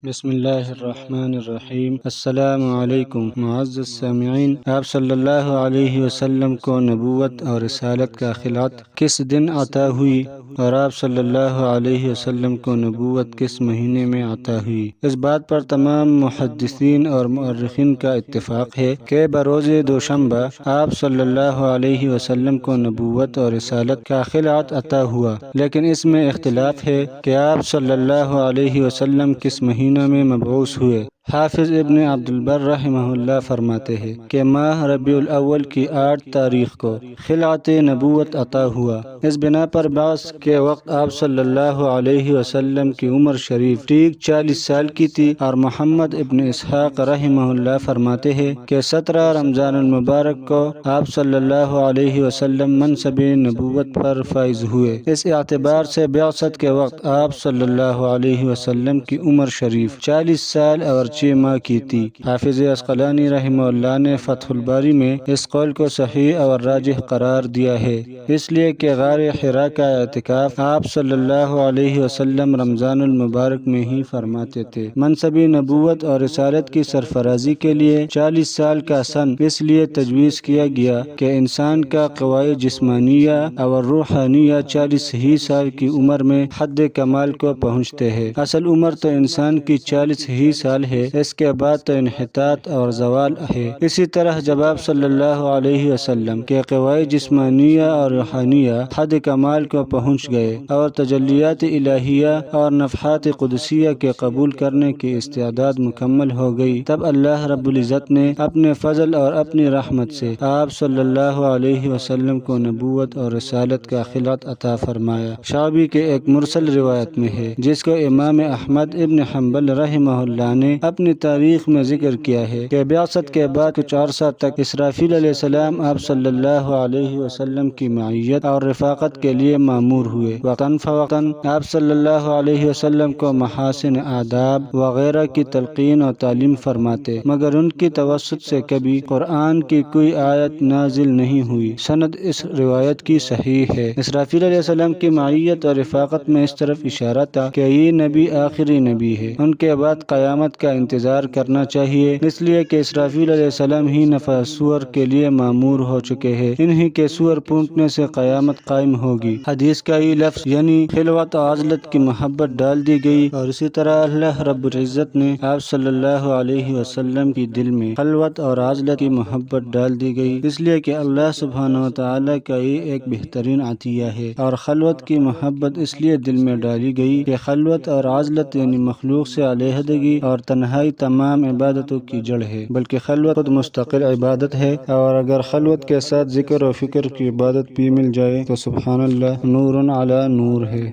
بسم اللہ الرحمن الرحیم۔ السلام علیکم معزز سامعین، آپ صلی اللہ علیہ وسلم کو نبوت اور رسالت کا خلعت کس دن عطا ہوئی، اور آپ صلی اللہ علیہ وسلم کو نبوت کس مہینے میں عطا ہوئی؟ اس بات پر تمام محدثین اور مؤرخین کا اتفاق ہے کہ بروز دوشنبہ آپ صلی اللہ علیہ وسلم کو نبوت اور رسالت کا خلعت عطا ہوا، لیکن اس میں اختلاف ہے کہ آپ صلی اللہ علیہ وسلم کس مہینے میں مبعوث ہوئے۔ حافظ ابن عبد البر رحمہ اللہ فرماتے ہیں کہ ماہ ربیع الاول کی 8 تاریخ کو خلعت نبوت عطا ہوا۔ اس بنا پر بعث کے وقت آپ صلی اللہ علیہ وسلم کی عمر شریف ٹھیک 40 سال کی تھی، اور محمد ابن اسحاق رحمہ اللہ فرماتے ہیں کہ 17 رمضان المبارک کو آپ صلی اللہ علیہ وسلم منصب نبوت پر فائز ہوئے۔ اس اعتبار سے بعثت کے وقت آپ صلی اللہ علیہ وسلم کی عمر شریف 40 سال اور 6 ماہ کی تھی۔ حافظ عسقلانی رحمہ اللہ نے فتح الباری میں اس قول کو صحیح اور راجح قرار دیا ہے، اس لیے کہ غار حرا کا اعتکاف آپ صلی اللہ علیہ وسلم رمضان المبارک میں ہی فرماتے تھے۔ منصب نبوت اور رسالت کی سرفرازی کے لیے 40 سال کا سن اس لیے تجویز کیا گیا کہ انسان کا قوائے جسمانیہ اور روحانیہ 40 ہی سال کی عمر میں حد کمال کو پہنچتے ہیں۔ اصل عمر تو انسان کی 40 ہی سال ہے، اس کے بعد تو انحطاط اور زوال ہے۔ اسی طرح جب آپ صلی اللہ علیہ وسلم کے قوائے جسمانیہ اور روحانیہ حد کمال کو پہنچ گئے اور تجلیات الہیہ اور نفحات قدسیہ کے قبول کرنے کی استعداد مکمل ہو گئی، تب اللہ رب العزت نے اپنے فضل اور اپنی رحمت سے آپ صلی اللہ علیہ وسلم کو نبوت اور رسالت کا خلعت عطا فرمایا۔ شعبی کے ایک مرسل روایت میں ہے، جس کو امام احمد ابن حنبل رحمہ اللہ نے اپنی تاریخ میں ذکر کیا ہے کہ بعثت کے بعد کچھ عرصہ تک اسرافیل علیہ السلام آپ صلی اللہ علیہ وسلم کی معیت اور رفاقت کے لیے مامور ہوئے۔ وقتاً فوقتاً آپ صلی اللہ علیہ وسلم کو محاسن آداب وغیرہ کی تلقین و تعلیم فرماتے، مگر ان کی توسط سے کبھی قرآن کی کوئی آیت نازل نہیں ہوئی۔ سند اس روایت کی صحیح ہے۔ اسرافیل علیہ السلام کی معیت اور رفاقت میں اس طرف اشارہ تھا کہ یہ نبی آخری نبی ہے، ان کے بعد قیامت کا انتظار کرنا چاہیے، اس لیے کہ اسرافیل علیہ السلام ہی نفخ صور کے لیے مامور ہو چکے ہیں، انہی کے صور پھونکنے سے قیامت قائم ہوگی۔ حدیث کا یہ لفظ یعنی خلوت و عزلت کی محبت ڈال دی گئی، اور اسی طرح اللہ رب العزت نے آپ صلی اللہ علیہ وسلم کی دل میں خلوت اور عزلت کی محبت ڈال دی گئی، اس لیے کہ اللہ سبحانہ و تعالیٰ کا یہ ایک بہترین عطیہ ہے۔ اور خلوت کی محبت اس لیے دل میں ڈالی گئی کہ خلوت اور عزلت یعنی مخلوق سے علیحدگی اور تنہائی تمام عبادتوں کی جڑ ہے، بلکہ خلوت خود مستقل عبادت ہے، اور اگر خلوت کے ساتھ ذکر و فکر کی عبادت بھی مل جائے تو سبحان اللہ نور علی نور ہے۔